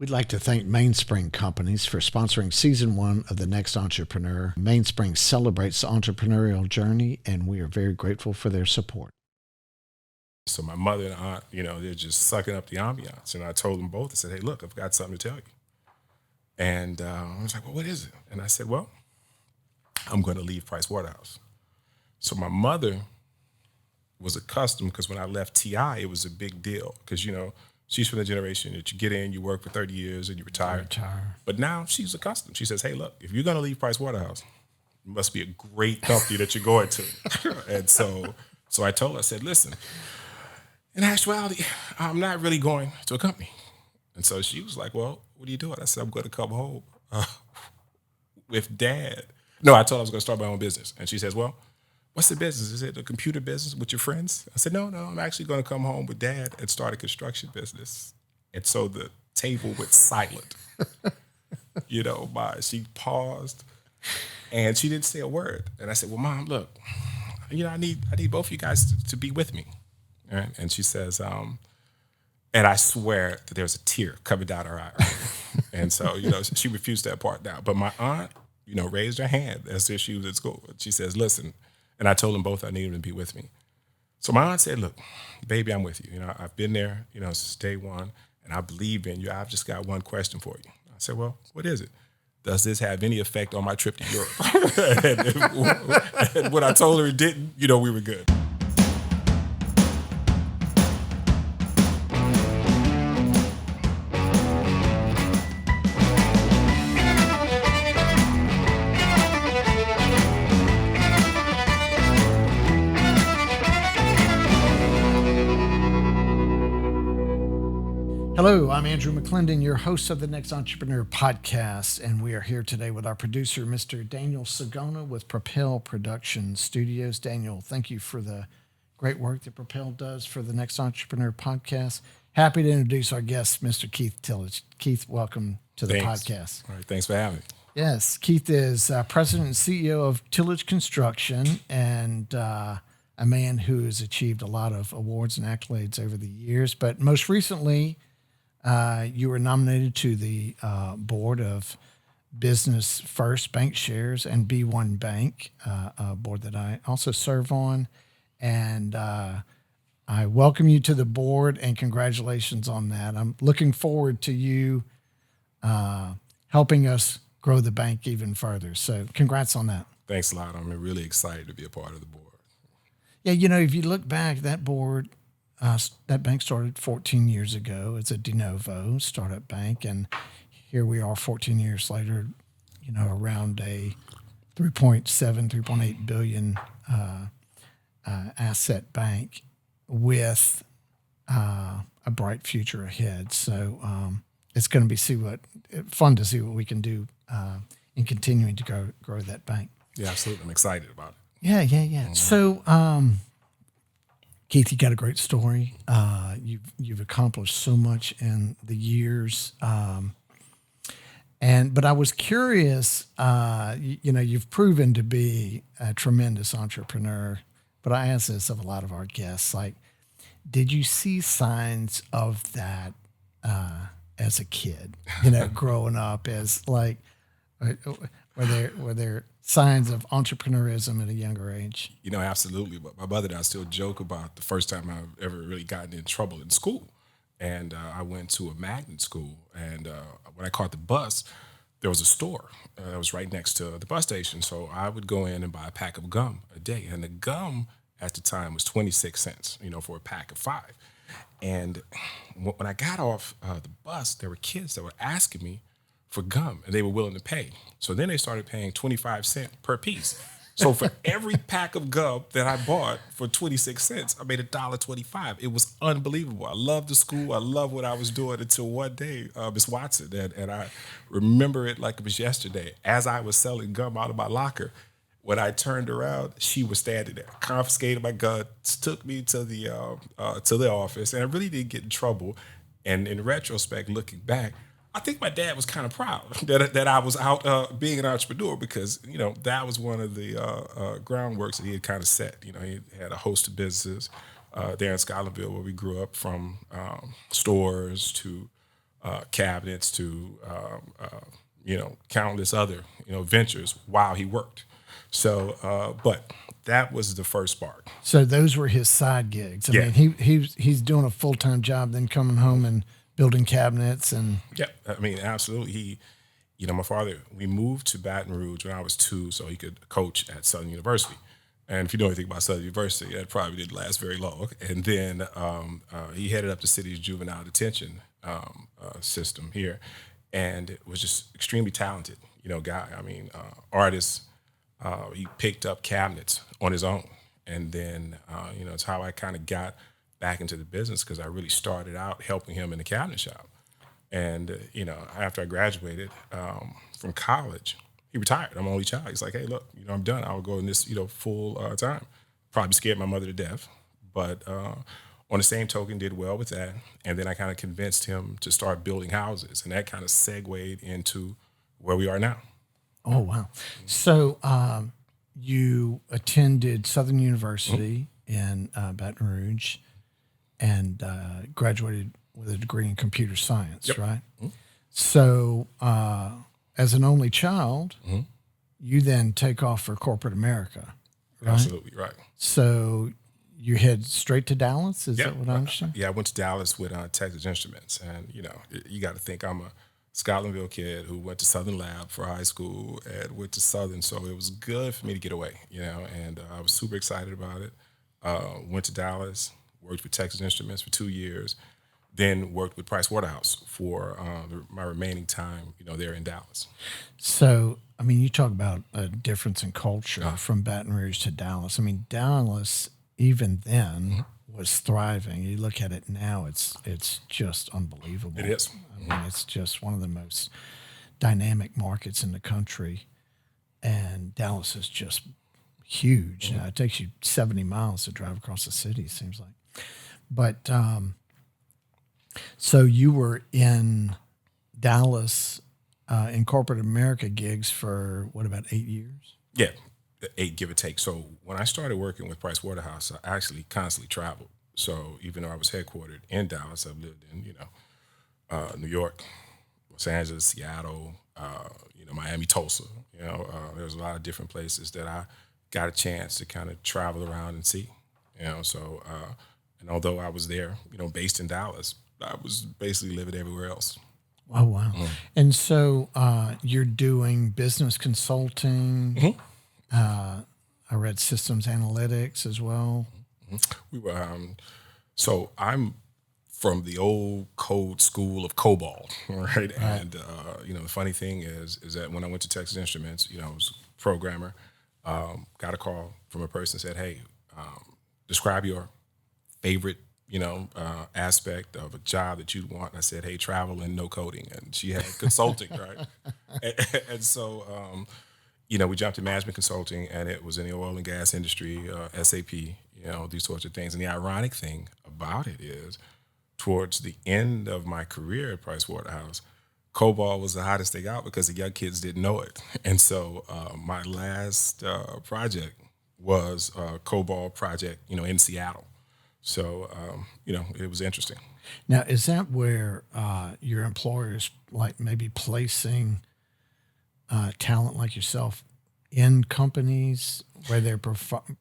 We'd like to thank Mainspring Companies for sponsoring Season 1 of The Next Entrepreneur. Mainspring celebrates the entrepreneurial journey, and we are very grateful for their support. So my mother and aunt, they're just sucking up the ambiance. And I told them both, I said, hey, look, I've got something to tell you. And I was like, well, what is it? And I said, well, I'm going to leave Price Waterhouse. So my mother was accustomed, because when I left TI, it was a big deal. Because, she's from the generation that you get in, you work for 30 years, and you retire. But now she's accustomed. She says, hey, look, if you're going to leave Price Waterhouse, it must be a great company that you're going to. And so I told her, I said, listen, in actuality, I'm not really going to a company. And so she was like, well, what are you doing? I said, I'm going to come home with Dad. No, I told her I was going to start my own business. And she says, well, what's the business? Is it a computer business with your friends? I said, no, I'm actually going to come home with Dad and start a construction business. And so the table went silent. She paused and she didn't say a word. And I said, well, Mom, look, I need both of you guys to be with me. Right? And she says, and I swear that there was a tear coming down her eye. And so, she refused that part now. But my aunt, raised her hand as if she was at school. She says, listen, and I told them both I needed them to be with me. So my aunt said, look, baby, I'm with you. I've been there, since day one, and I believe in you. I've just got one question for you. I said, well, what is it? Does this have any effect on my trip to Europe? and when I told her it didn't, we were good. Hello, I'm Andrew McClendon, your host of the Next Entrepreneur podcast, and we are here today with our producer, Mr. Daniel Sagona with Propel Production Studios. Daniel, thank you for the great work that Propel does for the Next Entrepreneur podcast. Happy to introduce our guest, Mr. Keith Tillage. Keith, welcome to the podcast. All right, thanks for having me. Yes, Keith is president and CEO of Tillage Construction, and a man who has achieved a lot of awards and accolades over the years, but most recently, you were nominated to the board of Business First Bank Shares and B1 Bank, a board that I also serve on. And I welcome you to the board and congratulations on that. I'm looking forward to you helping us grow the bank even further. So congrats on that. Thanks a lot. I'm really excited to be a part of the board. Yeah, if you look back, that board, that bank started 14 years ago. It's a de novo startup bank, and here we are 14 years later, around a 3.8 billion asset bank with a bright future ahead. So it's going to be fun to see what we can do in continuing to grow that bank. Yeah, absolutely. I'm excited about it. Yeah. Mm-hmm. So, Keith, you got a great story. You've accomplished so much in the years, but I was curious. You've proven to be a tremendous entrepreneur. But I ask this of a lot of our guests: like, did you see signs of that as a kid? Growing up, as like, were there signs of entrepreneurism at a younger age? Absolutely. But my mother and I still joke about the first time I've ever really gotten in trouble in school. And I went to a magnet school. And when I caught the bus, there was a store that was right next to the bus station. So I would go in and buy a pack of gum a day. And the gum at the time was 26 cents, for a pack of 5. And when I got off the bus, there were kids that were asking me for gum, and they were willing to pay. So then they started paying 25 cents per piece. So for every pack of gum that I bought for 26 cents, I made $1.25. It was unbelievable. I loved the school. I loved what I was doing until one day, Miss Watson, and I remember it like it was yesterday. As I was selling gum out of my locker, when I turned around, she was standing there, confiscated my guns, took me to the office, and I really didn't get in trouble. And in retrospect, looking back, I think my dad was kind of proud that I was out being an entrepreneur, because, that was one of the groundworks that he had kind of set. He had a host of businesses there in Scotlandville where we grew up, from stores to cabinets to countless other ventures while he worked. So, but that was the first spark. So those were his side gigs. I mean, he's doing a full-time job, then coming home and building cabinets and. Yeah, I mean, absolutely. My father, we moved to Baton Rouge when I was 2 so he could coach at Southern University. And if you know anything about Southern University, that probably didn't last very long. And then he headed up the city's juvenile detention system here, and was just extremely talented, guy. I mean, artist. He picked up cabinets on his own, and then it's how I kind of got back into the business, because I really started out helping him in the cabinet shop. And after I graduated from college, he retired. I'm an only child. He's like, hey, look, I'm done. I'll go in this full time. Probably scared my mother to death, but on the same token, did well with that. And then I kind of convinced him to start building houses, and that kind of segued into where we are now. Oh, wow. So you attended Southern University in Baton Rouge and graduated with a degree in computer science, right? Mm-hmm. So as an only child, you then take off for corporate America, right? Absolutely, right. So you head straight to Dallas? Is that what I understand? Yeah, I went to Dallas with Texas Instruments. And, you got to think I'm a Scotlandville kid who went to Southern Lab for high school and went to Southern. So it was good for me to get away, and I was super excited about it. Went to Dallas, worked with Texas Instruments for 2 years, then worked with Price Waterhouse for my remaining time, there in Dallas. So, I mean, you talk about a difference in culture from Baton Rouge to Dallas. I mean, Dallas, even then, was thriving. You look at it now, it's just unbelievable. It is. I mean, it's just one of the most dynamic markets in the country, and Dallas is just huge. It takes you 70 miles to drive across the city, it seems like. But so you were in Dallas in corporate America gigs for, what, about 8 years? Yeah, 8, give or take. So when I started working with Price Waterhouse, I actually constantly traveled. So even though I was headquartered in Dallas, I've lived in, New York, Los Angeles, Seattle, Miami, Tulsa. There's a lot of different places that I got a chance to kind of travel around and see. So and although I was there, based in Dallas, I was basically living everywhere else. Oh, wow. And so you're doing business consulting. I read systems analytics as well. We were, so I'm from the old code school of COBOL, right? And, the funny thing is that when I went to Texas Instruments, I was a programmer, got a call from a person that said, hey, describe your favorite, aspect of a job that you want. And I said, hey, travel and no coding. And she had consulting, right? And so, we jumped to management consulting, and it was in the oil and gas industry, SAP, these sorts of things. And the ironic thing about it is, towards the end of my career at Price Waterhouse, COBOL was the hottest thing out because the young kids didn't know it. And so my last project was a COBOL project, in Seattle. So, it was interesting. Now, is that where your employers, like, maybe placing talent like yourself in companies where they're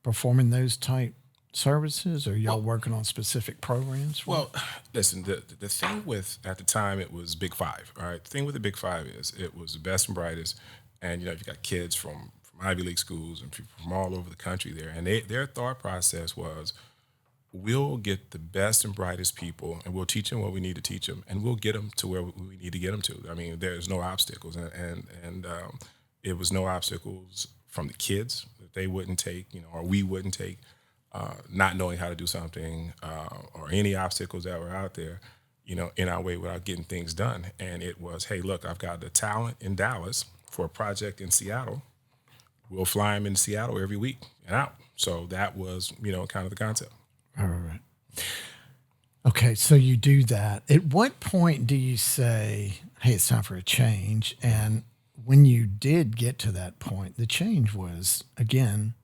performing those type services, or y'all working on specific programs? Well, listen, the thing with, at the time, it was Big Five, all right? The thing with the Big Five is it was the best and brightest, and, you got kids from Ivy League schools and people from all over the country there, and their thought process was, we'll get the best and brightest people, and we'll teach them what we need to teach them, and we'll get them to where we need to get them to. I mean, there's no obstacles, and it was no obstacles from the kids that they wouldn't take, or we wouldn't take, not knowing how to do something, or any obstacles that were out there, in our way without getting things done. And it was, hey, look, I've got the talent in Dallas for a project in Seattle. We'll fly them in Seattle every week and out. So that was, kind of the concept. All right. Okay, so you do that. At what point do you say, hey, it's time for a change? And when you did get to that point, the change was, again,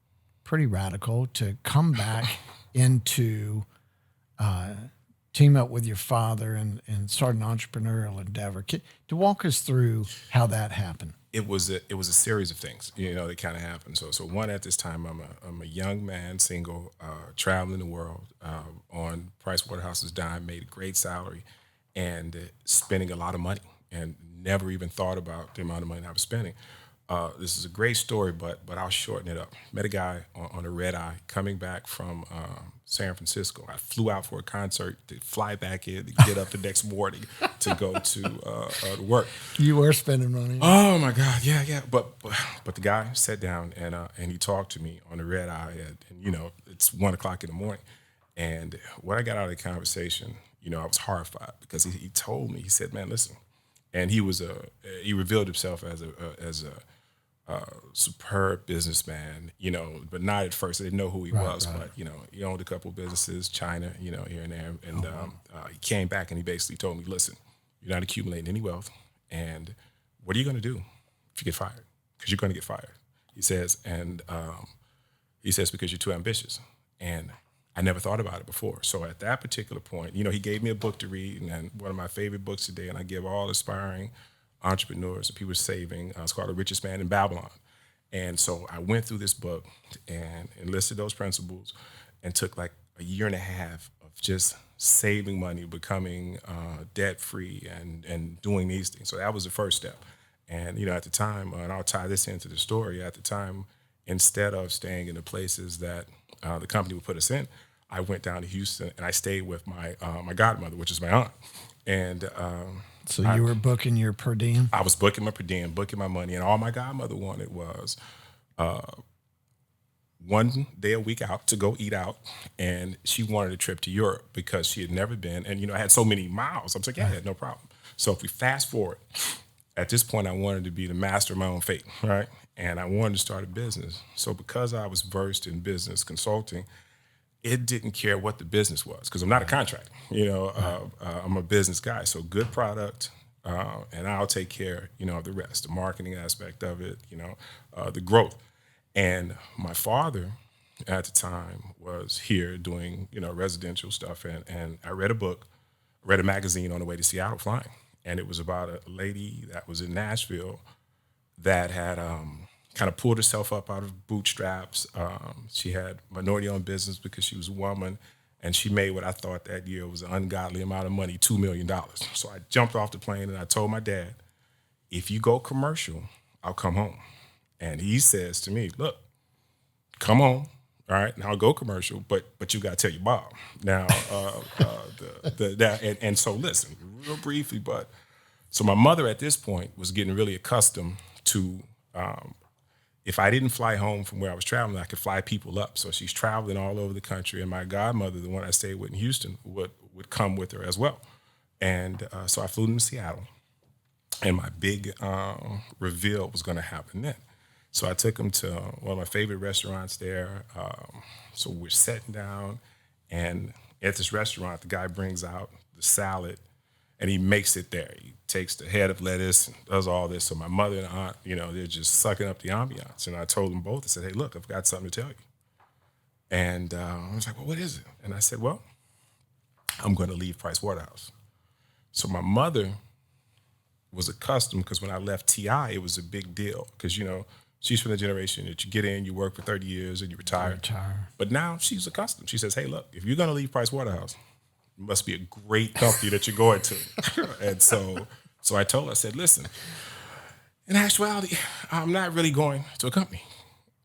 pretty radical to come back into team up with your father and start an entrepreneurial endeavor. To walk us through how that happened. It was a series of things, that kind of happened. So one, at this time, I'm a young man, single, traveling the world on Pricewaterhouse's dime, made a great salary, and spending a lot of money, and never even thought about the amount of money I was spending. This is a great story, but I'll shorten it up. Met a guy on a red eye coming back from San Francisco. I flew out for a concert to fly back in to get up the next morning to go to work. You were spending money. Oh my God, yeah. But the guy sat down and he talked to me on the red eye, and it's 1:00 in the morning. And when I got out of the conversation, I was horrified because he told me, he said, "Man, listen," and he revealed himself as a superb businessman, but not at first. I didn't know who he was, right. But he owned a couple of businesses, China, here and there, and he came back and he basically told me, "Listen, you're not accumulating any wealth, and what are you going to do if you get fired? Because you're going to get fired." He says, because you're too ambitious, and I never thought about it before. So at that particular point, he gave me a book to read, and one of my favorite books today, and I give all aspiring entrepreneurs and people saving. It's called The Richest Man in Babylon. And so I went through this book and enlisted those principles and took like a year and a half of just saving money, becoming debt-free and doing these things. So that was the first step. And, at the time, and I'll tie this into the story, at the time, instead of staying in the places that the company would put us in, I went down to Houston and I stayed with my godmother, which is my aunt. And so you were booking your per diem? I was booking my per diem, booking my money, and all my godmother wanted was one day a week out to go eat out, and she wanted a trip to Europe because she had never been, and I had so many miles. I was like, yeah, I had no problem. So if we fast forward, at this point, I wanted to be the master of my own fate, right? And I wanted to start a business. So because I was versed in business consulting, it didn't care what the business was because I'm not a contractor. I'm a business guy. So good product, and I'll take care, of the rest, the marketing aspect of it, the growth. And my father at the time was here doing, residential stuff. And I read a magazine on the way to Seattle flying. And it was about a lady that was in Nashville that had kind of pulled herself up out of bootstraps. She had minority-owned business because she was a woman, and she made what I thought that year was an ungodly amount of money, $2 million. So I jumped off the plane and I told my dad, if you go commercial, I'll come home. And he says to me, look, come home, all right, now I'll go commercial, but you got to tell your mom. Now, and so listen, real briefly, but so my mother at this point was getting really accustomed to if I didn't fly home from where I was traveling, I could fly people up. So she's traveling all over the country, and my godmother, the one I stayed with in Houston, would come with her as well. And so I flew them to Seattle, and my big reveal was going to happen then. So I took them to one of my favorite restaurants there. So we're sitting down, and at this restaurant, the guy brings out the salad, and he makes it there. He takes the head of lettuce and does all this. So my mother and aunt, they're just sucking up the ambiance. And I told them both, I said, hey, look, I've got something to tell you. And I was like, well, what is it? And I said, well, I'm going to leave Pricewaterhouse. So my mother was accustomed, because when I left TI, it was a big deal. Because, she's from the generation that you get in, you work for 30 years, and you retire. But now she's accustomed. She says, hey, look, if you're going to leave Pricewaterhouse, it must be a great company that you're going to. And so I told her, I said, listen, in actuality, I'm not really going to a company.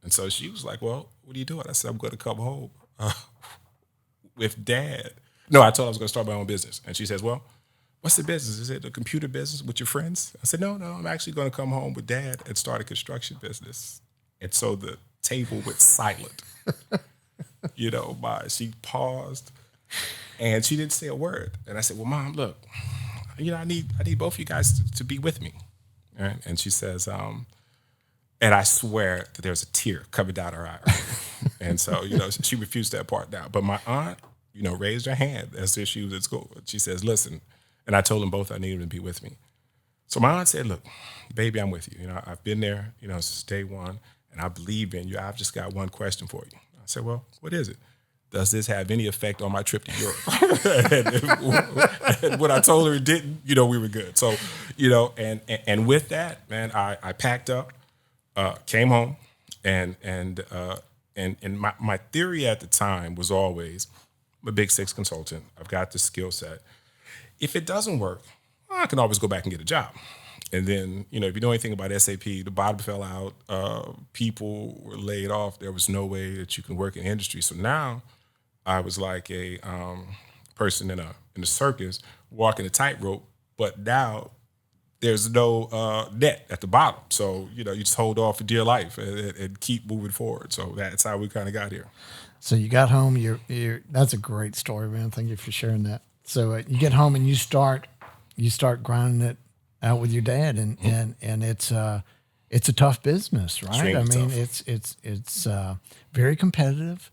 And so she was like, well, what are you doing? I said, I'm going to come home with Dad. No, I told her I was going to start my own business. And she says, well, what's the business? Is it a computer business with your friends? I said, no, I'm actually going to come home with Dad and start a construction business. And so the table went silent. She paused. And she didn't say a word. And I said, well, Mom, look, I need both of you guys to be with me. Right? And she says, and I swear that there's a tear coming down her eye. And so, she refused that part now. But my aunt, raised her hand as if she was at school. She says, listen, and I told them both I needed them to be with me. So my aunt said, look, baby, I'm with you. I've been there, since day one, and I believe in you. I've just got one question for you. I said, well, what is it? does this have any effect on my trip to Europe? and when I told her it didn't, we were good. So, and with that, man, I packed up, came home, and my theory at the time was always, I'm a Big Six consultant. I've got the skill set. If it doesn't work, I can always go back and get a job. And then, if you know anything about SAP, the bottom fell out. People were laid off. There was no way that you can work in the industry. So now I was like a person in a circus walking a tightrope, but now there's no net at the bottom. So, you just hold off for dear life and keep moving forward. So that's how we kind of got here. So you got home. That's a great story, man. Thank you for sharing that. So you get home and you start grinding it out with your dad, and it's a tough business, right? Extremely I mean, tough. it's very competitive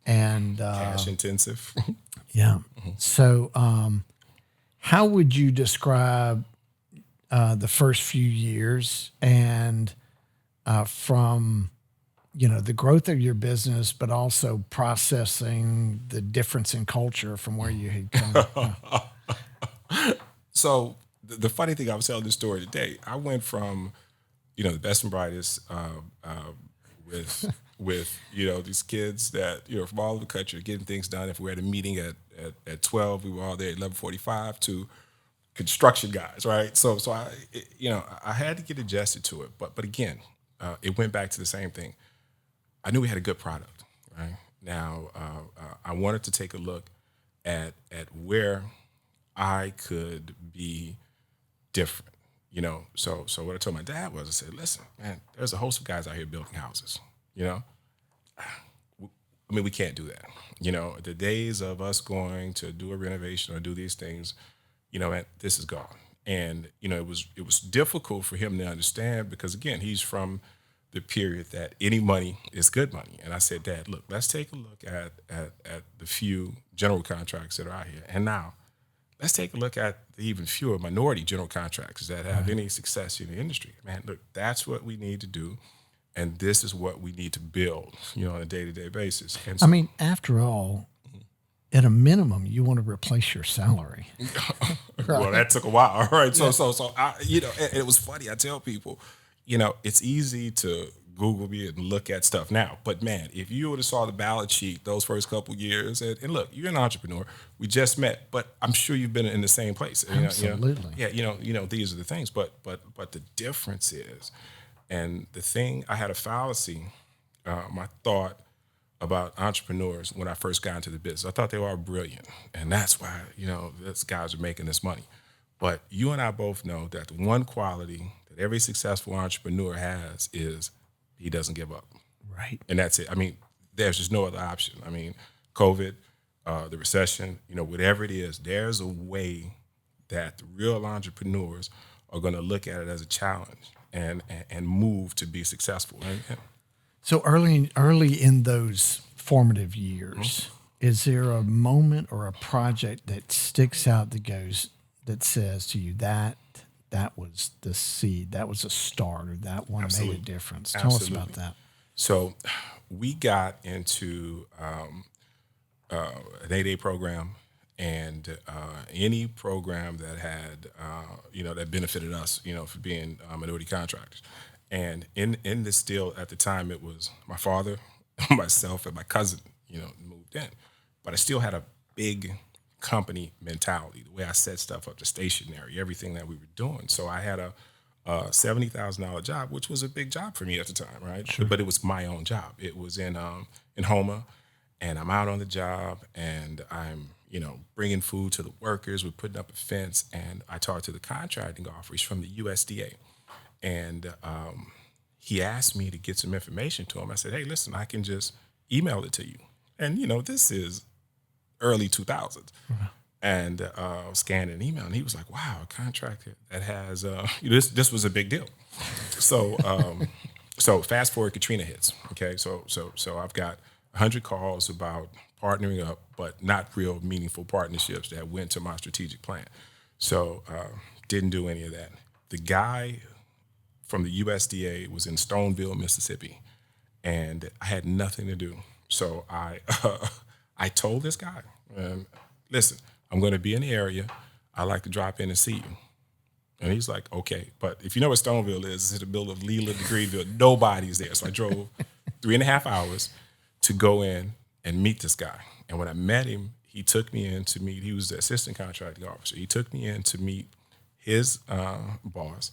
and cash intensive. Yeah. So, how would you describe the first few years and from the growth of your business, but also processing the difference in culture from where you had come? So the funny thing, I was telling this story today. I went from, the best and brightest with these kids that from all over the country getting things done. If we had a meeting at 12, we were all there at 11:45 to construction guys, right? So I had to get adjusted to it. But again, it went back to the same thing. I knew we had a good product, right? Now I wanted to take a look at where I could be different, So what I told my dad was, I said, listen, man, there's a host of guys out here building houses, we can't do that. The days of us going to do a renovation or do these things, this is gone. And, it was difficult for him to understand because, again, he's from the period that any money is good money. And I said, Dad, look, let's take a look at the few general contracts that are out here. And now let's take a look at the even fewer minority general contractors that have any success in the industry. Man, look, that's what we need to do. And this is what we need to build, on a day-to-day basis. And so, after all, at a minimum, you want to replace your salary. Well, that took a while. All right. So I, and it was funny. I tell people, it's easy to Google me and look at stuff now. But man, if you would have saw the balance sheet those first couple of years, and look, you're an entrepreneur. We just met, but I'm sure you've been in the same place. Absolutely. These are the things. But the difference is, and the thing, I had a fallacy, my thought about entrepreneurs when I first got into the business. I thought they were all brilliant, and that's why these guys are making this money. But you and I both know that the one quality that every successful entrepreneur has is he doesn't give up. Right. And that's it. There's just no other option. COVID, the recession, whatever it is, there's a way that the real entrepreneurs are going to look at it as a challenge and move to be successful. So early in those formative years, is there a moment or a project that sticks out that says to you that was the seed, that was a start, or that one made a difference? Tell us about that. So we got into an 8A program, and any program that had, that benefited us, for being minority contractors. And in this deal at the time, it was my father, myself, and my cousin, moved in. But I still had a big company mentality, the way I set stuff up, the stationery, everything that we were doing. So I had a $70,000 job, which was a big job for me at the time, right? Sure. But it was my own job. It was in Houma, and I'm out on the job, and I'm bringing food to the workers. We're putting up a fence, and I talked to the contracting officer. He's from the USDA. And he asked me to get some information to him. I said, hey, listen, I can just email it to you. And, this is early 2000s. Mm-hmm. And I was scanning an email, and he was like, wow, a contractor that has, this was a big deal. So so fast forward, Katrina hits, okay? So I've got 100 calls about partnering up, but not real meaningful partnerships that went to my strategic plan. So didn't do any of that. The guy from the USDA was in Stoneville, Mississippi, and I had nothing to do. So I I told this guy, listen, I'm going to be in the area. I'd like to drop in and see you. And he's like, okay. But if you know what Stoneville is, it's in the middle of Leland to Greenville. Nobody's there. So I drove 3.5 hours to go in and meet this guy. And when I met him, he took me in to meet, he was the assistant contracting officer. He took me in to meet his boss.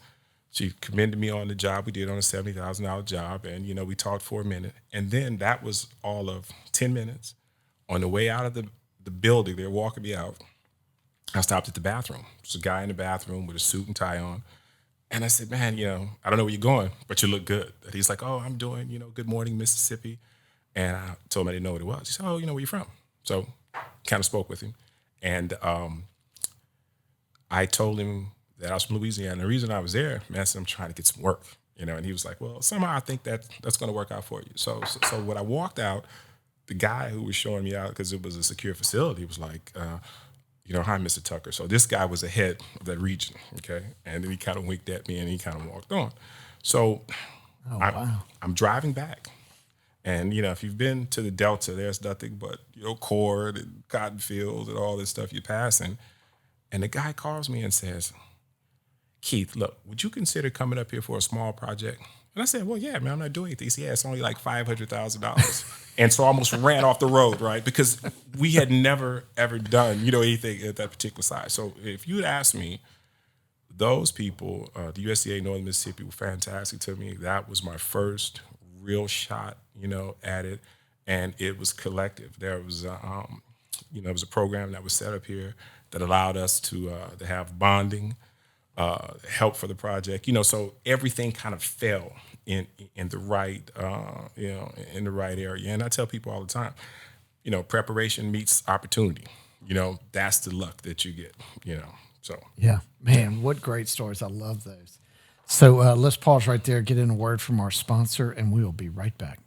She commended me on the job we did on a $70,000 job. And, we talked for a minute. And then that was all of 10 minutes. On the way out of the building, they were walking me out. I stopped at the bathroom. There's a guy in the bathroom with a suit and tie on. And I said, man, I don't know where you're going, but you look good. And he's like, oh, I'm doing, Good Morning, Mississippi. And I told him I didn't know what it was. He said, oh, where you from? So kind of spoke with him. And I told him that I was from Louisiana. The reason I was there, man, I said, I'm trying to get some work, And he was like, well, somehow I think that's going to work out for you. So when I walked out, the guy who was showing me out, because it was a secure facility, was like, hi, Mr. Tucker. So this guy was the head of that region, okay? And then he kind of winked at me and he kind of walked on. So I'm driving back. And, if you've been to the Delta, there's nothing but, corn and cotton fields and all this stuff you're passing. And the guy calls me and says, Keith, look, would you consider coming up here for a small project? And I said, well, yeah, man, I'm not doing anything. He said, yeah, it's only like $500,000. And so I almost ran off the road, right? Because we had never, ever done, anything at that particular size. So if you'd asked me, those people, the USDA Northern Mississippi were fantastic to me. That was my first real shot, at it. And it was collective. There was, there was a program that was set up here that allowed us to have bonding, help for the project, so everything kind of fell in the right, in the right area. And I tell people all the time, preparation meets opportunity. That's the luck that you get, so. Yeah, man, what great stories. I love those. So let's pause right there, get in a word from our sponsor, and we will be right back.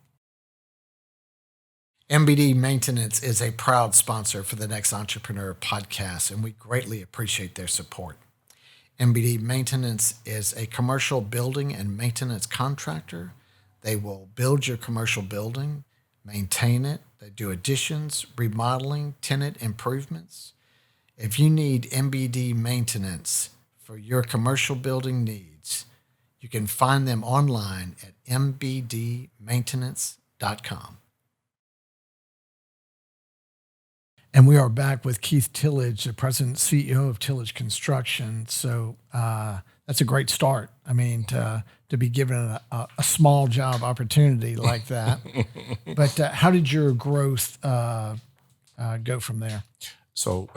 MBD Maintenance is a proud sponsor for the Next Entrepreneur podcast, and we greatly appreciate their support. MBD Maintenance is a commercial building and maintenance contractor. They will build your commercial building, maintain it. They do additions, remodeling, tenant improvements. If you need MBD Maintenance for your commercial building needs, you can find them online at mbdmaintenance.com. And we are back with Keith Tillage, the president and CEO of Tillage Construction. So that's a great start. I mean, to be given a small job opportunity like that. But how did your growth go from there? So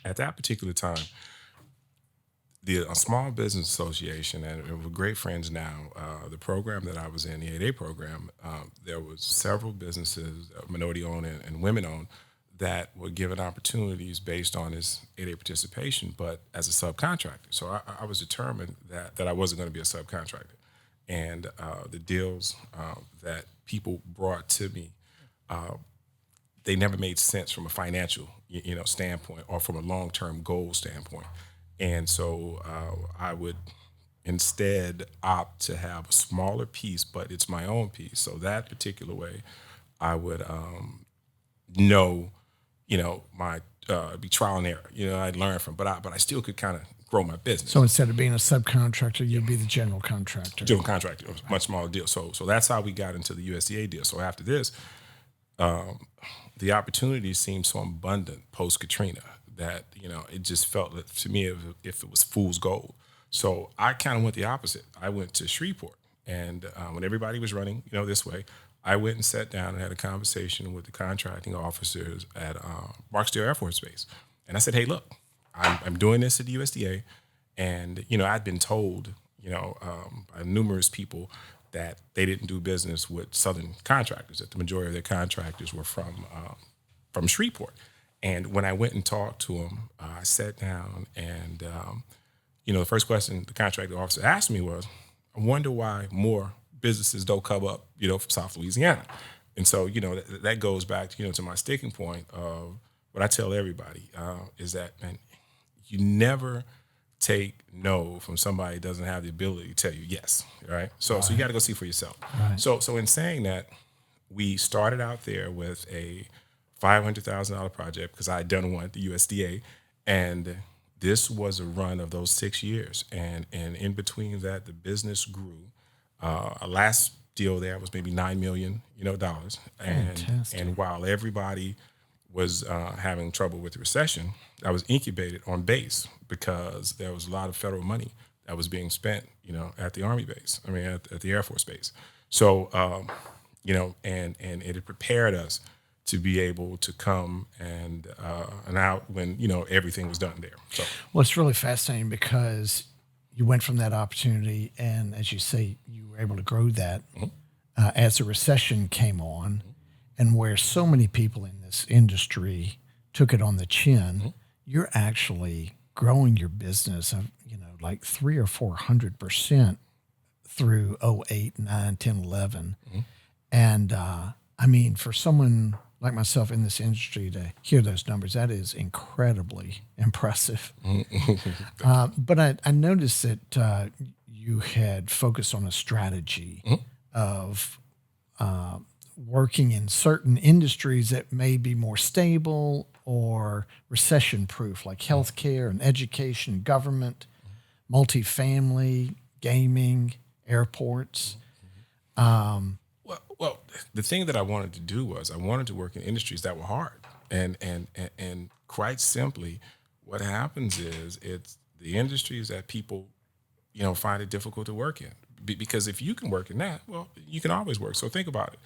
at that particular time, the Small Business Association, and we're great friends now, the program that I was in, the 8A program, there was several businesses, minority-owned and women-owned, that were given opportunities based on his 8A participation, but as a subcontractor. So I was determined that I wasn't going to be a subcontractor. And the deals that people brought to me, they never made sense from a financial standpoint or from a long-term goal standpoint. And so I would instead opt to have a smaller piece, but it's my own piece. So that particular way, I would know, my be trial and error. I'd learn from, but I still could kind of grow my business. So instead of being a subcontractor, you'd be the general contractor. General contractor, it was a much smaller deal. So that's how we got into the USDA deal. So after this, the opportunities seemed so abundant post Katrina that it just felt that to me if it was fool's gold. So I kind of went the opposite. I went to Shreveport, and when everybody was running this way, I went and sat down and had a conversation with the contracting officers at Barksdale Air Force Base. And I said, hey, look, I'm doing this at the USDA. And, I'd been told, by numerous people that they didn't do business with Southern contractors, that the majority of their contractors were from Shreveport. And when I went and talked to them, I sat down and, the first question the contracting officer asked me was, I wonder why more businesses don't come up, from South Louisiana. And so, that goes back, to my sticking point of what I tell everybody is that, man, you never take no from somebody who doesn't have the ability to tell you yes, right? So you got to go see for yourself. Right. So in saying that, we started out there with a $500,000 project because I had done one at the USDA, and this was a run of those 6 years. And in between that, the business grew. Our last deal there was maybe $9 million, dollars. Fantastic. And while everybody was having trouble with the recession, I was incubated on base because there was a lot of federal money that was being spent, at the Army base. I mean, at the Air Force base. So, and it had prepared us to be able to come and out when, everything was done there. So, Well, it's really fascinating because you went from that opportunity, and as you say, you were able to grow that as the recession came on, and where so many people in this industry took it on the chin, you're actually growing your business, like 300 or 400% through 08, 9, 10, 11. And I mean, for someone like myself in this industry to hear those numbers, that is incredibly impressive. But I noticed that you had focused on a strategy of working in certain industries that may be more stable or recession-proof, like healthcare and education, government, multifamily, gaming, airports. Well, the thing that I wanted to do was I wanted to work in industries that were hard, and quite simply, what happens is it's the industries that people, find it difficult to work in. Because if you can work in that, well, you can always work. So think about it: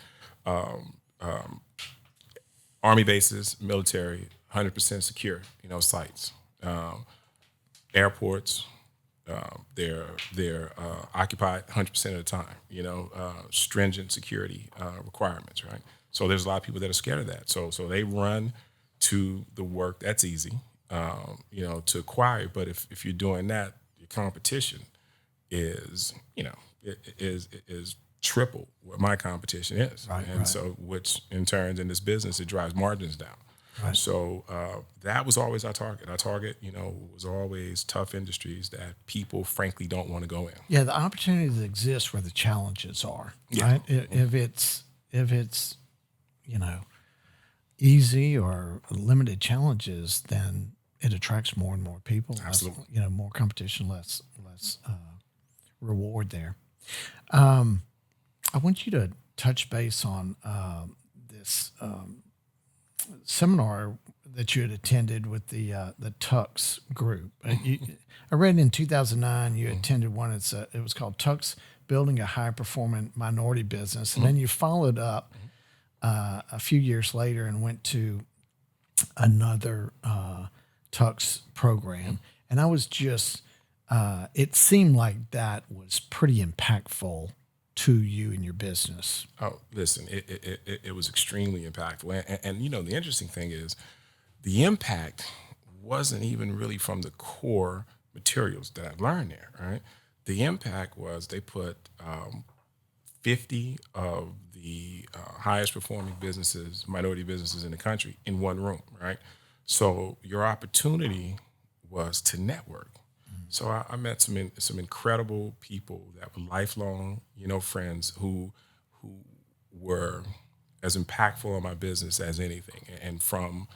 Army bases, military, 100% secure, sites, airports. They're occupied 100% of the time, stringent security requirements, right? So there's a lot of people that are scared of that. So they run to the work that's easy, to acquire. But if you're doing that, your competition is, is triple what my competition is. Right, and so, which in turn in this business, it drives margins down. Right. So that was always our target. Our target, was always tough industries that people, frankly, don't want to go in. Yeah, the opportunities exist where the challenges are. Right. If it's easy or limited challenges, then it attracts more and more people. Absolutely. Less, more competition, less reward there. I want you to touch base on this. Seminar that you had attended with the Tux group. I read in 2009 you attended one. It was called Tux Building a High Performing Minority Business, and then you followed up a few years later and went to another Tux program. And I was just, it seemed like that was pretty impactful to you and your business. Oh, listen, it was extremely impactful. And the interesting thing is the impact wasn't even really from the core materials that I've learned there, right? The impact was they put 50 of the highest performing businesses, minority businesses in the country in one room, right? So your opportunity was to network. So I met some incredible people that were lifelong, friends who were as impactful on my business as anything. And from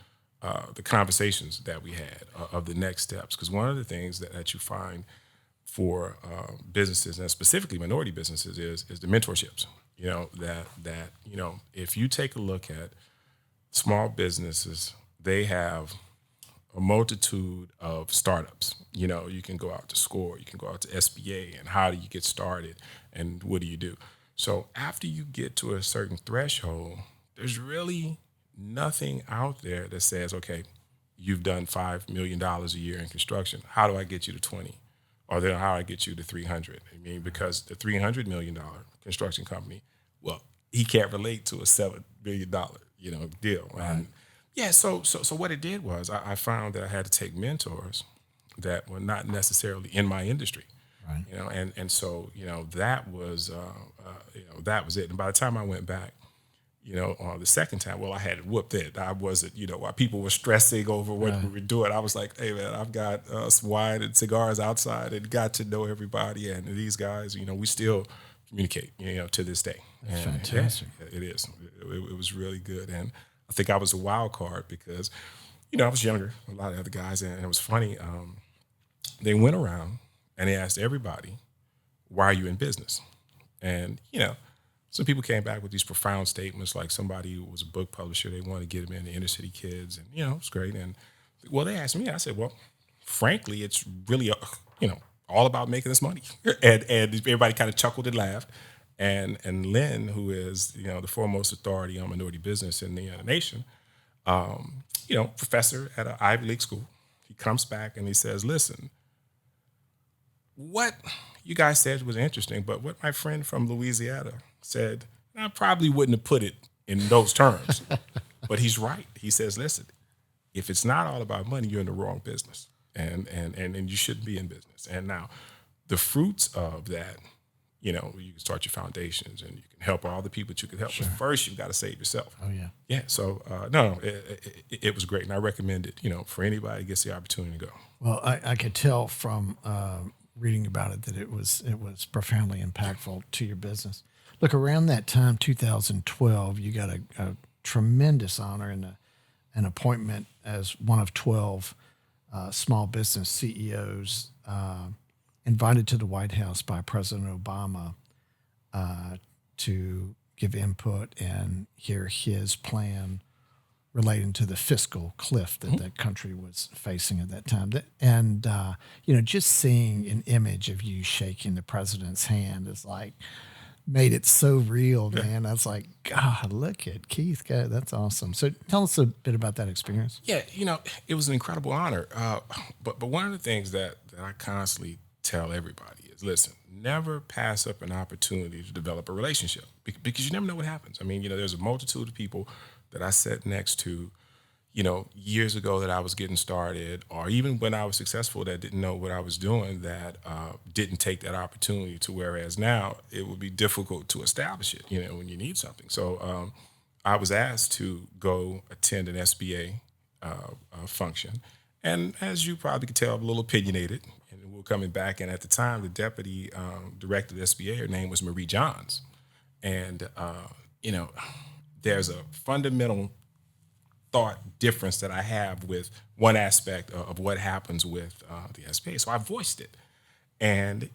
the conversations that we had of the next steps, because one of the things that you find for businesses, and specifically minority businesses, is the mentorships. That if you take a look at small businesses, they have a multitude of startups. You can go out to SCORE, you can go out to SBA, and how do you get started, and what do you do? So after you get to a certain threshold, there's really nothing out there that says, okay, you've done $5 million a year in construction. How do I get you to 20? Or then how do I get you to 300? Because the $300 million construction company, well, he can't relate to a $7 billion, deal. Right. And yeah, so what it did was I found that I had to take mentors that were not necessarily in my industry. Right. And so that was that was it. And by the time I went back, the second time, well, I had it whooped it. I wasn't, while people were stressing over what we were doing, I was like, hey man, I've got some wine and cigars outside and got to know everybody. And these guys, we still communicate, to this day. That's and fantastic. Yeah, it is. It was really good. And I think I was a wild card because, I was younger than a lot of other guys, and it was funny. They went around and they asked everybody, why are you in business? And, some people came back with these profound statements, like somebody who was a book publisher, they wanted to get them into inner city kids, and, it was great. And, well, they asked me, I said, well, frankly, it's really, all about making this money. And everybody kind of chuckled and laughed. And Lynn, who is, the foremost authority on minority business in the nation, professor at an Ivy League school, he comes back and he says, listen, what you guys said was interesting, but what my friend from Louisiana said, I probably wouldn't have put it in those terms. But he's right. He says, listen, if it's not all about money, you're in the wrong business. And you shouldn't be in business. And now the fruits of that, you can start your foundations and you can help all the people that you can help. Sure. But first, you've got to save yourself. Oh, yeah. Yeah. So, it was great. And I recommend it, for anybody who gets the opportunity to go. Well, I could tell from reading about it that it was profoundly impactful to your business. Look, around that time, 2012, you got a tremendous honor and an appointment as one of 12 small business CEOs invited to the White House by President Obama to give input and hear his plan relating to the fiscal cliff that the country was facing at that time. And, just seeing an image of you shaking the president's hand is like, made it so real, man. I was like, God, look at Keith. God, that's awesome. So tell us a bit about that experience. Yeah, it was an incredible honor. But one of the things that I constantly tell everybody is, listen, never pass up an opportunity to develop a relationship because you never know what happens. I mean, there's a multitude of people that I sat next to, years ago that I was getting started, or even when I was successful that didn't know what I was doing, that didn't take that opportunity to, whereas now it would be difficult to establish it, when you need something. So I was asked to go attend an SBA function. And as you probably could tell, I'm a little opinionated, and we're coming back. And at the time, the deputy director of the SBA, her name was Marie Johns. And, there's a fundamental thought difference that I have with one aspect of what happens with the SBA. So I voiced it. And,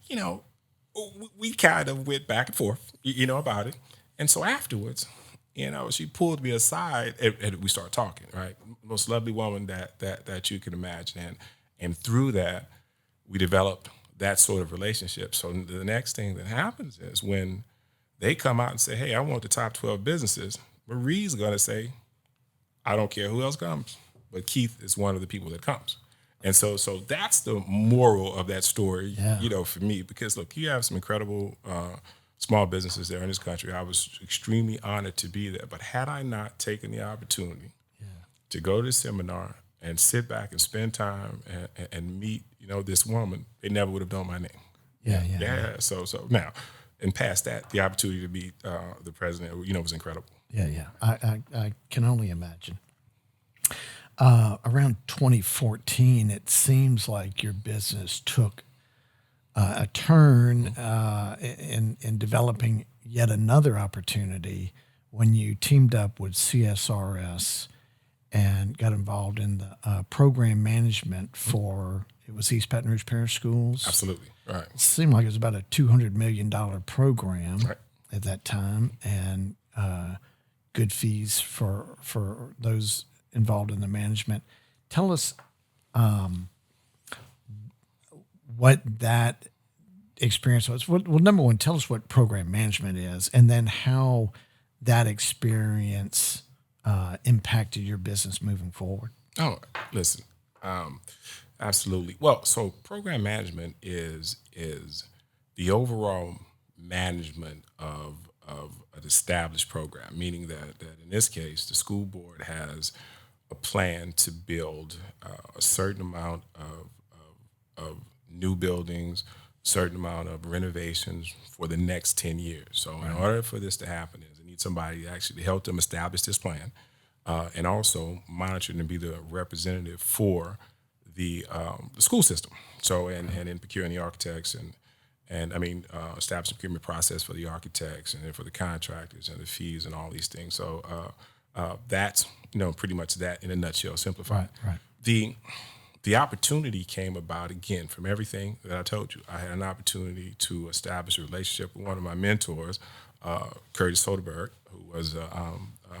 we kind of went back and forth, about it. And so afterwards, she pulled me aside and we started talking, right? Most lovely woman that you can imagine. And through that, we developed that sort of relationship. So the next thing that happens is when they come out and say, hey, I want the top 12 businesses, Marie's going to say, I don't care who else comes, but Keith is one of the people that comes. And so that's the moral of that story, for me, because look, you have some incredible small businesses there in this country. I was extremely honored to be there. But had I not taken the opportunity to go to the seminar and sit back and spend time and meet, this woman, they never would have known my name. Yeah. So now, and past that, the opportunity to meet the president, was incredible. Yeah. I can only imagine. Around 2014, it seems like your business took a turn in developing yet another opportunity when you teamed up with CSRS and got involved in the program management for, it was East Baton Rouge Parish Schools. Absolutely, right. It seemed like it was about a $200 million program at that time, and good fees for those involved in the management. Tell us what that experience was. Well, number one, tell us what program management is, and then how that experience impacted your business moving forward. Oh, listen, absolutely. Well, so program management is the overall management of an established program, meaning that in this case, the school board has a plan to build a certain amount of new buildings, a certain amount of renovations for the next 10 years. So in order for this to happen, they need somebody to actually help them establish this plan and also monitor and be the representative for the school system. So and in procuring the architects and I mean, establish the procurement process for the architects and then for the contractors and the fees and all these things. So That's pretty much that in a nutshell, simplified. Right. The opportunity came about again from everything that I told you. I had an opportunity to establish a relationship with one of my mentors, Curtis Soderberg, who was a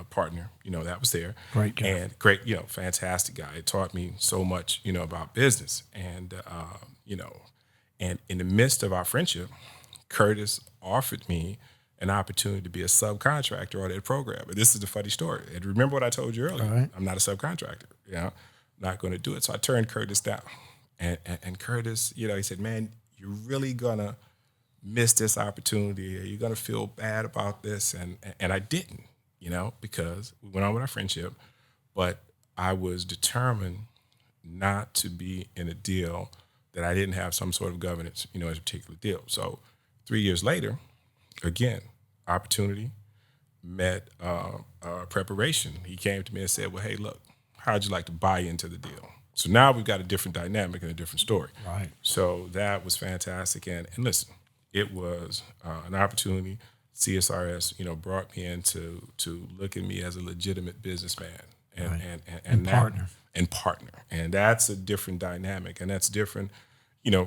partner, that was there. Great guy. And great, fantastic guy. It taught me so much, about business. And, and in the midst of our friendship, Curtis offered me an opportunity to be a subcontractor on that program. And this is the funny story. And remember what I told you earlier. Right. I'm not a subcontractor, not going to do it. So I turned Curtis down. And Curtis, he said, man, you're really going to miss this opportunity. You're going to feel bad about this. And I didn't, because we went on with our friendship. But I was determined not to be in a deal that I didn't have some sort of governance, as a particular deal. So 3 years later, again, opportunity met preparation. He came to me and said, well, hey, look, how'd you like to buy into the deal? So now we've got a different dynamic and a different story. Right. So that was fantastic. And listen, it was an opportunity. CSRS, brought me in to look at me as a legitimate businessman and partner. And partner. And that's a different dynamic. And that's different,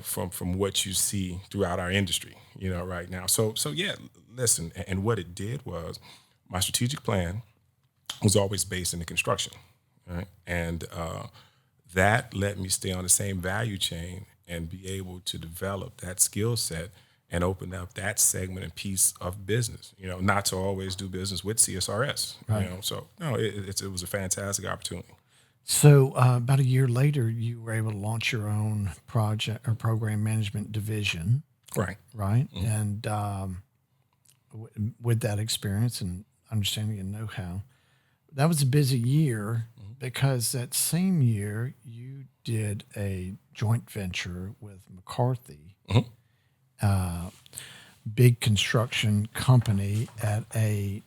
from what you see throughout our industry, right now. So yeah, listen, and what it did was my strategic plan was always based in the construction, right? And that let me stay on the same value chain and be able to develop that skill set and open up that segment and piece of business, not to always do business with CSRS, Right. So no, it was a fantastic opportunity. So about a year later, you were able to launch your own project or program management division, Right. right? And with that experience and understanding and know-how, that was a busy year because that same year you did a joint venture with McCarthy, big construction company at a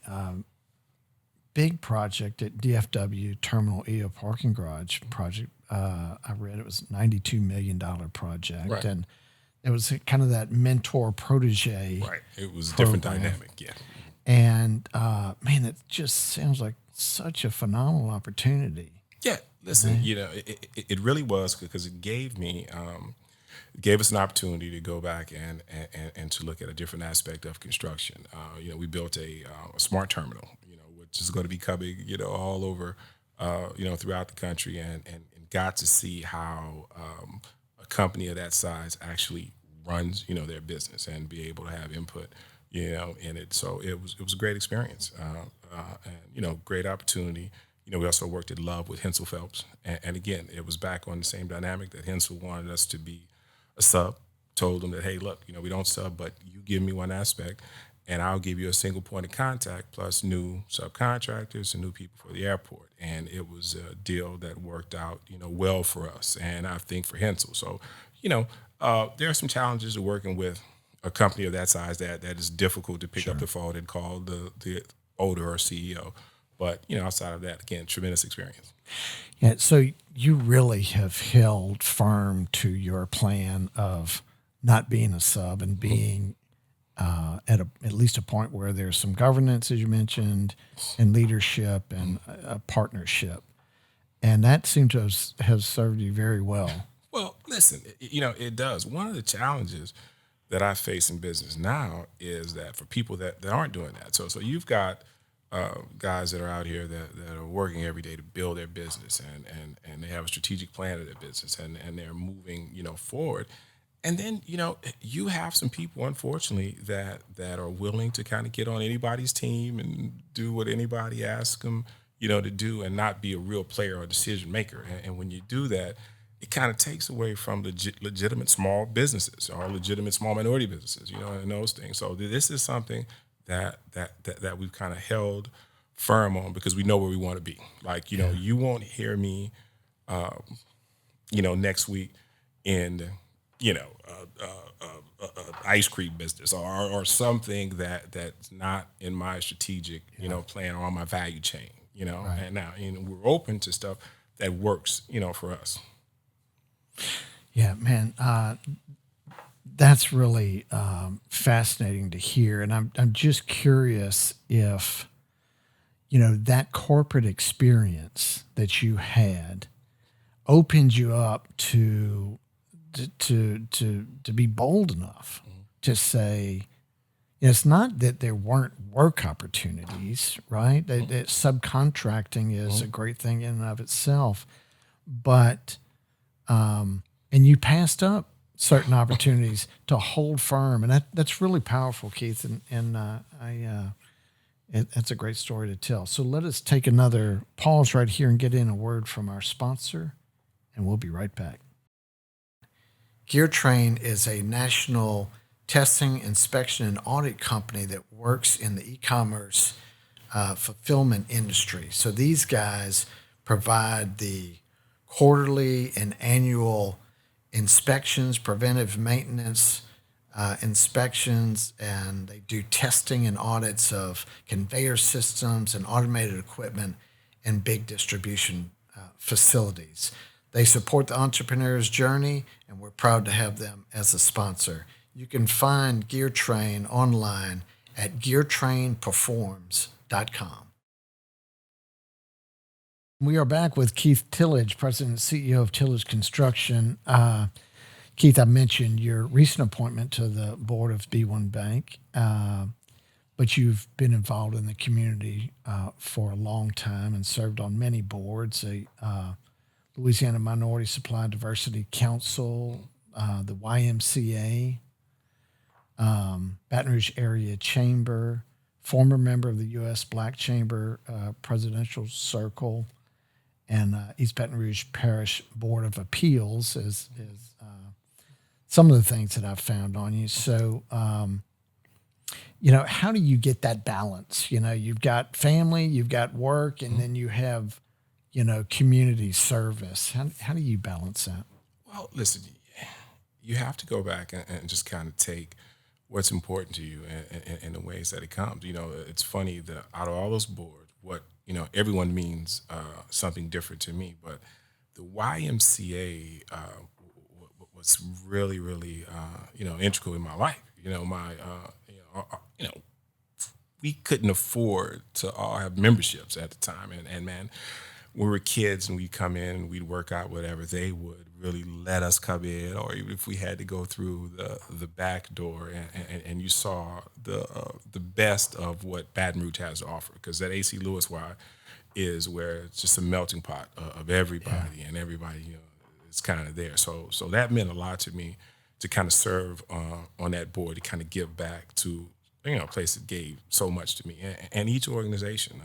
big project at DFW Terminal EO Parking Garage project. I read it was a $92 million project. Right. And it was kind of that mentor protege. Right. It was a different program. dynamic. Yeah. And man, that just sounds like such a phenomenal opportunity. Yeah. Listen, it really was because it gave us an opportunity to go back and to look at a different aspect of construction. We built a smart terminal, which is going to be coming, all over, throughout the country, and got to see how a company of that size actually runs, their business and be able to have input, in it. So it was a great experience, and great opportunity. We also worked at Love with Hensel Phelps, and again, it was back on the same dynamic that Hensel wanted us to be a sub. Told them that, hey, look, we don't sub, but you give me one aspect, and I'll give you a single point of contact plus new subcontractors and new people for the airport. And it was a deal that worked out, well for us, and I think for Hensel. So, there are some challenges of working with a company of that size that is difficult to pick up the phone and call the owner or CEO. But, outside of that, again, tremendous experience. Yeah, so you really have held firm to your plan of not being a sub and being at least a point where there's some governance, as you mentioned, and leadership and a partnership. And that seems to have served you very well. Well, listen, it does. One of the challenges that I face in business now is that for people that aren't doing that. So you've got guys that are out here that are working every day to build their business and they have a strategic plan of their business and they're moving, forward. And then, you have some people, unfortunately, that are willing to kind of get on anybody's team and do what anybody asks them, to do and not be a real player or decision maker. And when you do that, it kind of takes away from legitimate small businesses or legitimate small minority businesses, and those things. So this is something that we've kind of held firm on because we know where we want to be. Like, you won't hear me, next week in, ice cream business or something that's not in my strategic, plan or on my value chain, Right. and now, we're open to stuff that works, for us. Yeah, man, that's really fascinating to hear. And I'm just curious if, that corporate experience that you had opened you up to be bold enough to say, it's not that there weren't work opportunities, right? That subcontracting is a great thing in and of itself, but and you passed up certain opportunities to hold firm, and that's really powerful, Keith. And that's a great story to tell. So let us take another pause right here and get in a word from our sponsor, and we'll be right back. GearTrain is a national testing, inspection, and audit company that works in the e-commerce fulfillment industry. So these guys provide the quarterly and annual inspections, preventive maintenance inspections, and they do testing and audits of conveyor systems and automated equipment in big distribution facilities. They support the entrepreneur's journey, and we're proud to have them as a sponsor. You can find GearTrain online at geartrainperforms.com. We are back with Keith Tillage, President and CEO of Tillage Construction. Keith, I mentioned your recent appointment to the board of B1 Bank, but you've been involved in the community for a long time and served on many boards, Louisiana Minority Supply Diversity Council, the YMCA, Baton Rouge Area Chamber, former member of the U.S. Black Chamber Presidential Circle, and East Baton Rouge Parish Board of Appeals is some of the things that I've found on you. So, how do you get that balance? You've got family, you've got work, and then you have, community service. How do you balance that? Well, listen, you have to go back and just kind of take what's important to you and the ways that it comes. It's funny that out of all those boards, everyone means something different to me, but the YMCA was really, really, integral in my life. We couldn't afford to all have memberships at the time. And man, when we were kids and we'd come in and we'd work out whatever, they would really let us come in, or even if we had to go through the back door, and you saw the best of what Baton Rouge has to offer, because that AC Lewis Y is where it's just a melting pot of everybody, and everybody is kind of there. So that meant a lot to me to kind of serve on that board, to kind of give back to a place that gave so much to me, and each organization.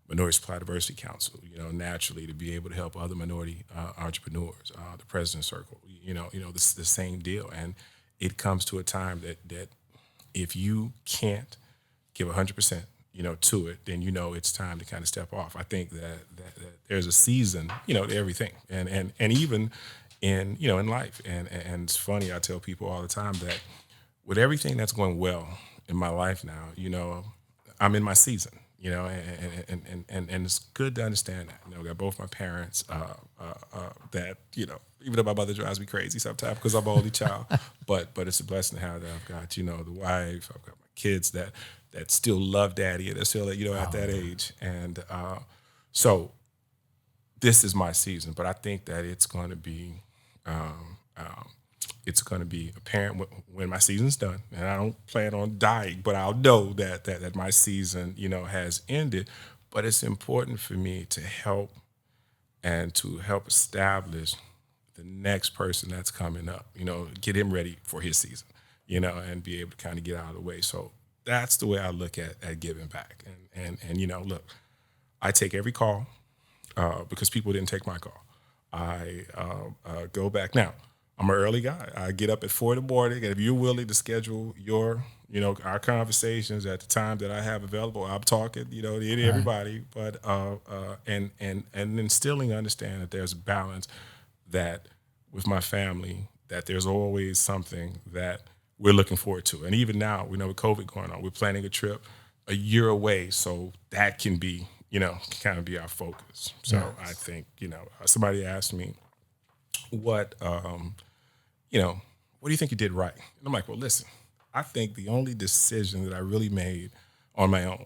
Minority Supply Diversity Council, naturally to be able to help other minority entrepreneurs, the President's Circle, the same deal. And it comes to a time that if you can't give 100%, to it, then it's time to kind of step off. I think that there's a season, to everything, and even in in life. And it's funny, I tell people all the time that with everything that's going well in my life now, I'm in my season. And it's good to understand that. I got both my parents that, even though my mother drives me crazy sometimes because I'm an only child, but it's a blessing to have that. I've got, the wife, I've got my kids that still love daddy, and they're still, at that age. And so this is my season, but I think that it's going to be apparent when my season's done, and I don't plan on dying, but I'll know that my season, has ended. But it's important for me to help establish the next person that's coming up, get him ready for his season, and be able to kind of get out of the way. So that's the way I look at giving back. And look, I take every call because people didn't take my call. I go back now. I'm an early guy. I get up at 4 in the morning, and if you're willing to schedule your, our conversations at the time that I have available, I'm talking, to everybody. But and instilling understand that there's a balance, that with my family, that there's always something that we're looking forward to. And even now, with COVID going on, we're planning a trip a year away, so that can be, kind of be our focus. So yes. I think, somebody asked me, what do you think you did right? And I'm like, well, listen, I think the only decision that I really made on my own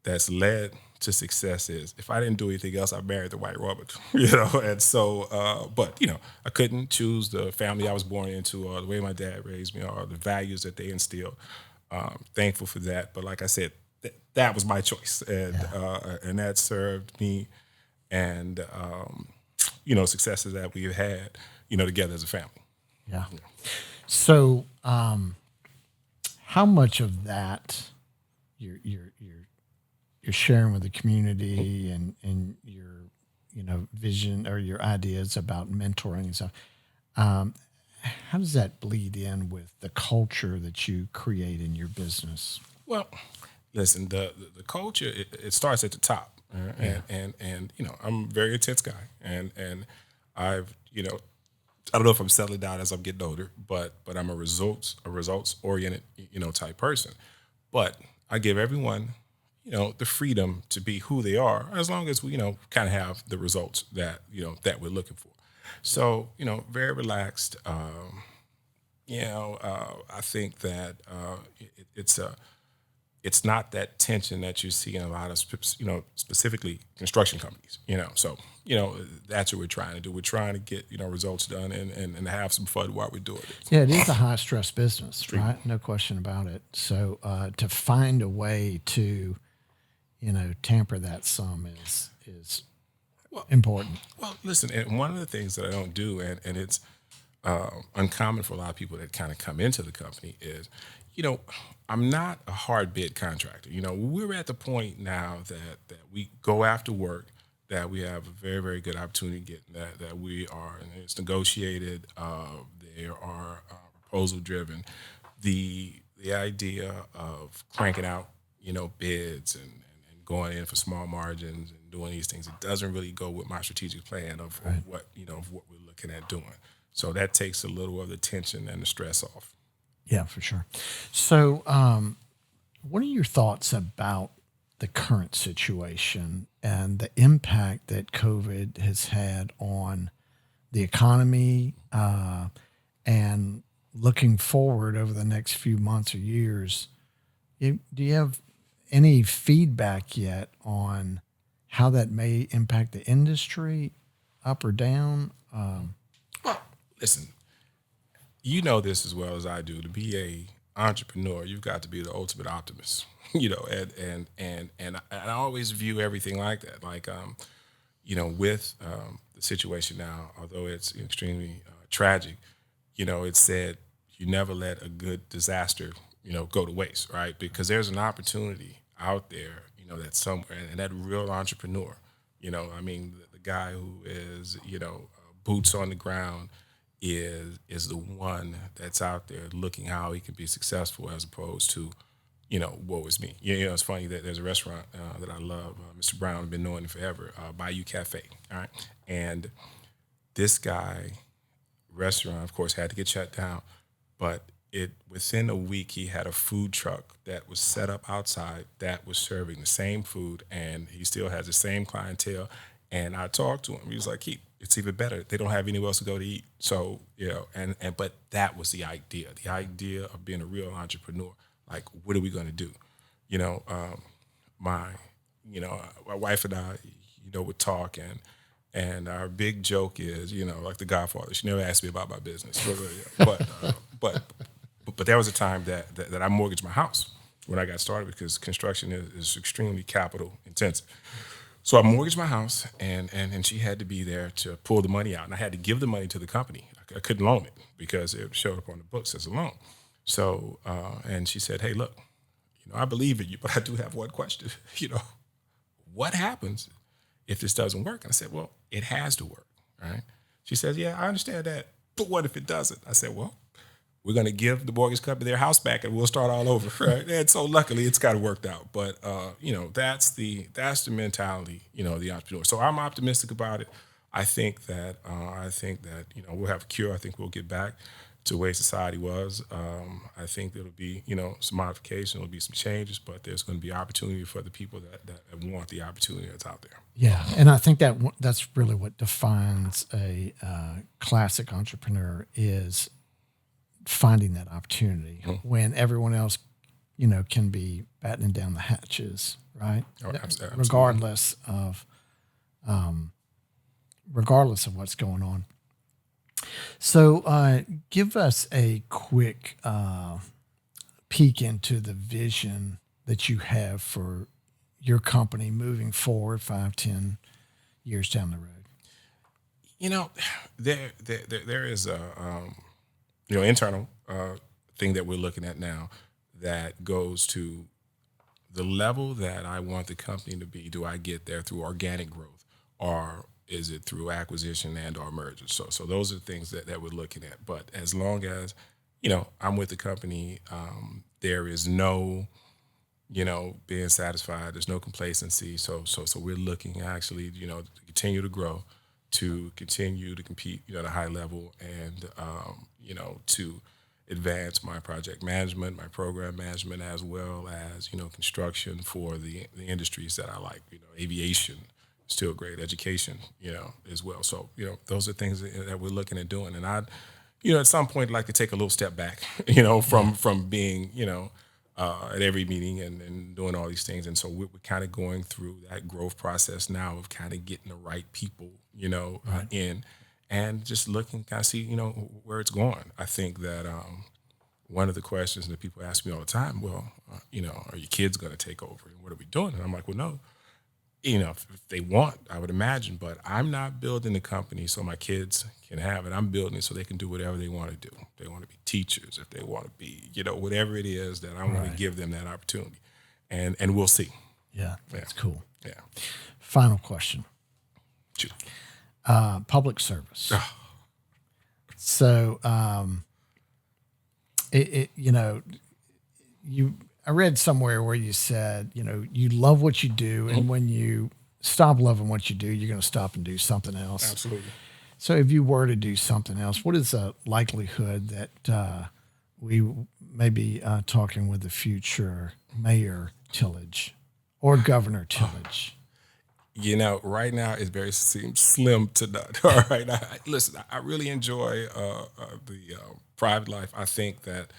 that's led to success is if I didn't do anything else, I married the white woman, you know. And so, but you know, I couldn't choose the family I was born into or the way my dad raised me or the values that they instilled. Thankful for that. But like I said, that was my choice, and that served me, and you know, successes that we've had, you know, together as a family. Yeah. So, how much of that you're sharing with the community and your, you know, vision or your ideas about mentoring and stuff, how does that bleed in with the culture that you create in your business? Well, listen, the culture, it starts at the top. And you know, I'm a very intense guy, and I've, you know, I don't know if I'm settling down as I'm getting older, but I'm a results oriented, you know, type person. But I give everyone, you know, the freedom to be who they are, as long as we, you know, kind of have the results that, you know, that we're looking for. So, you know, very relaxed. I think that it's not that tension that you see in a lot of, you know, specifically construction companies, you know. So, you know, that's what we're trying to do. We're trying to get, you know, results done and have some fun while we're doing it. Yeah, it is a high stress business, right? No question about it. So to find a way to, you know, tamper that some is important. Well, listen, and one of the things that I don't do, and it's uncommon for a lot of people that kind of come into the company is, you know, I'm not a hard bid contractor. You know, we're at the point now that we go after work, that we have a very, very good opportunity to get that we are, and it's negotiated. There are proposal driven. The idea of cranking out, you know, bids and going in for small margins and doing these things, it doesn't really go with my strategic plan of what, you know, of what we're looking at doing. So that takes a little of the tension and the stress off. Yeah, for sure. So, what are your thoughts about the current situation and the impact that COVID has had on the economy, and looking forward over the next few months or years? Do you have any feedback yet on how that may impact the industry, up or down? Well, listen, you know this as well as I do. To be a entrepreneur, you've got to be the ultimate optimist. You know, and I always view everything like that. Like, you know, with the situation now, although it's extremely tragic, you know, it's said you never let a good disaster, you know, go to waste, right? Because there's an opportunity out there, you know, that's somewhere, and that real entrepreneur, you know, I mean, the guy who is, you know, boots on the ground is the one that's out there looking how he can be successful, as opposed to, you know, woe is me. You know, it's funny that there's a restaurant that I love, Mr. Brown, I've been knowing him forever, Bayou Cafe, all right? And this guy, restaurant, of course, had to get shut down, but within a week, he had a food truck that was set up outside that was serving the same food, and he still has the same clientele. And I talked to him. He was like, Keith, it's even better. They don't have anywhere else to go to eat. So, you know, but that was the idea of being a real entrepreneur. Like, what are we going to do? You know, my wife and I, you know, would talk, and our big joke is, you know, like the Godfather. She never asked me about my business, but there was a time that I mortgaged my house when I got started, because construction is extremely capital intensive. So I mortgaged my house, and she had to be there to pull the money out, and I had to give the money to the company. I couldn't loan it because it showed up on the books as a loan. So, and she said, hey, look, you know, I believe in you, but I do have one question. You know, what happens if this doesn't work? And I said, well, it has to work, right? She says, yeah, I understand that, but what if it doesn't? I said, well, we're going to give the mortgage company their house back, and we'll start all over, right? And so luckily it's kind of worked out. But, you know, that's the mentality, you know, of the entrepreneur. So I'm optimistic about it. I think that, you know, we'll have a cure. I think we'll get back to the way society was. I think there'll be, you know, some modification, there'll be some changes, but there's going to be opportunity for the people that want the opportunity that's out there. Yeah, and I think that's really what defines a classic entrepreneur, is finding that opportunity when everyone else, can be battening down the hatches, right? Oh, absolutely. Regardless of what's going on. So give us a quick peek into the vision that you have for your company moving forward 5-10 years down the road. There is a internal thing that we're looking at now that goes to the level that I want the company to be. Do I get there through organic growth, or is it through acquisition and or mergers? So those are the things that we're looking at. But as long as, I'm with the company, there is no, being satisfied. There's no complacency. So we're looking actually, to continue to grow, to continue to compete, at a high level, and, to advance my project management, my program management, as well as, construction for the industries that I like, aviation, still great, education, as well. So, those are things that we're looking at doing. And I'd, at some point like to take a little step back, from being, at every meeting and doing all these things. And so we're kind of going through that growth process now of kind of getting the right people, in, and just looking, kind of see, where it's going. I think that one of the questions that people ask me all the time, well, are your kids going to take over? And what are we doing? And I'm like, well, no. If they want, I would imagine, but I'm not building the company so my kids can have it. I'm building it so they can do whatever they want to do. If they want to be teachers, if they want to be, whatever it is that I want to give them that opportunity. And we'll see. Yeah, that's cool. Yeah. Final question. Shoot. Public service. So, I read somewhere where you said, you love what you do, and when you stop loving what you do, you're going to stop and do something else. Absolutely. So if you were to do something else, what is the likelihood that we may be talking with the future Mayor Tillage or Governor Tillage? Right now it seems slim to none. All right. Listen, I really enjoy the private life. I think that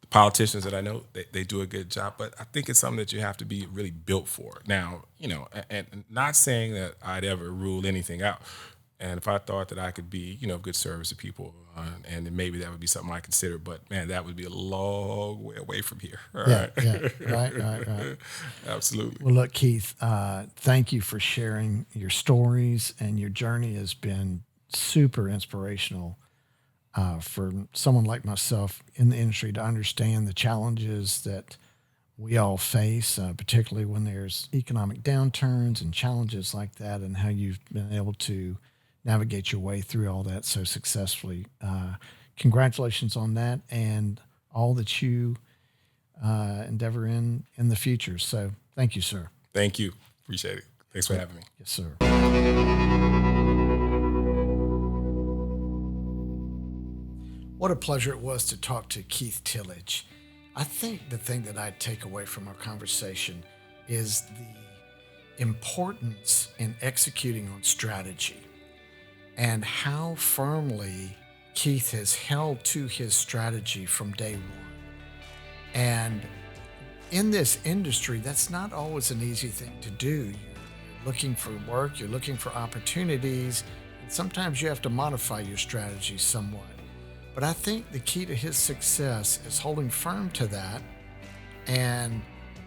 politicians that I know, they do a good job, but I think it's something that you have to be really built for. Now, and not saying that I'd ever rule anything out. And if I thought that I could be, good service to people, and then maybe that would be something I consider, but man, that would be a long way away from here. All right. Yeah, right. Absolutely. Well, look, Keith, thank you for sharing your stories, and your journey has been super inspirational. For someone like myself in the industry to understand the challenges that we all face, particularly when there's economic downturns and challenges like that, and how you've been able to navigate your way through all that so successfully. Congratulations on that and all that you endeavor in the future. So thank you, sir. Thank you. Appreciate it. Thanks for having me. Yes, sir. What a pleasure it was to talk to Keith Tillage. I think the thing that I take away from our conversation is the importance in executing on strategy and how firmly Keith has held to his strategy from day one. And in this industry, that's not always an easy thing to do. You're looking for work, you're looking for opportunities, and sometimes you have to modify your strategy somewhat. But I think the key to his success is holding firm to that and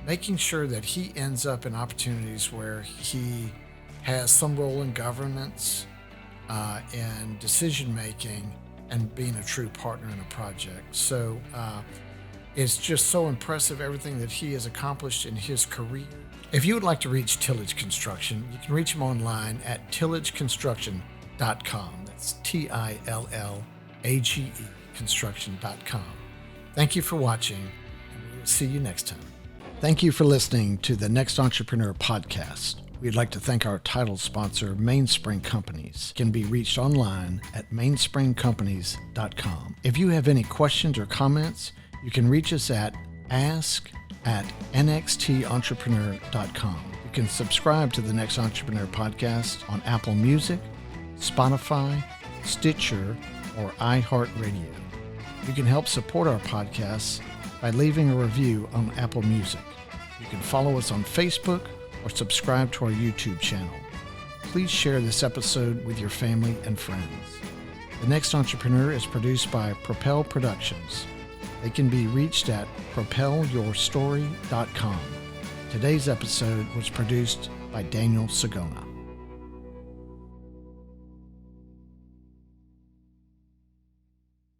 making sure that he ends up in opportunities where he has some role in governance and decision-making and being a true partner in a project. So it's just so impressive, everything that he has accomplished in his career. If you would like to reach Tillage Construction, you can reach him online at tillageconstruction.com. That's TILLAGE construction.com. Thank you for watching, and we will see you next time. Thank you for listening to the Next Entrepreneur podcast. We'd like to thank our title sponsor, Mainspring Companies. It can be reached online at mainspringcompanies.com. If you have any questions or comments, you can reach us at ask@nxtentrepreneur.com. You can subscribe to the Next Entrepreneur podcast on Apple Music, Spotify, Stitcher, or iHeartRadio. You can help support our podcasts by leaving a review on Apple Music. You can follow us on Facebook or subscribe to our YouTube channel. Please share this episode with your family and friends. The Next Entrepreneur is produced by Propel Productions. They can be reached at propelyourstory.com. Today's episode was produced by Daniel Sagona.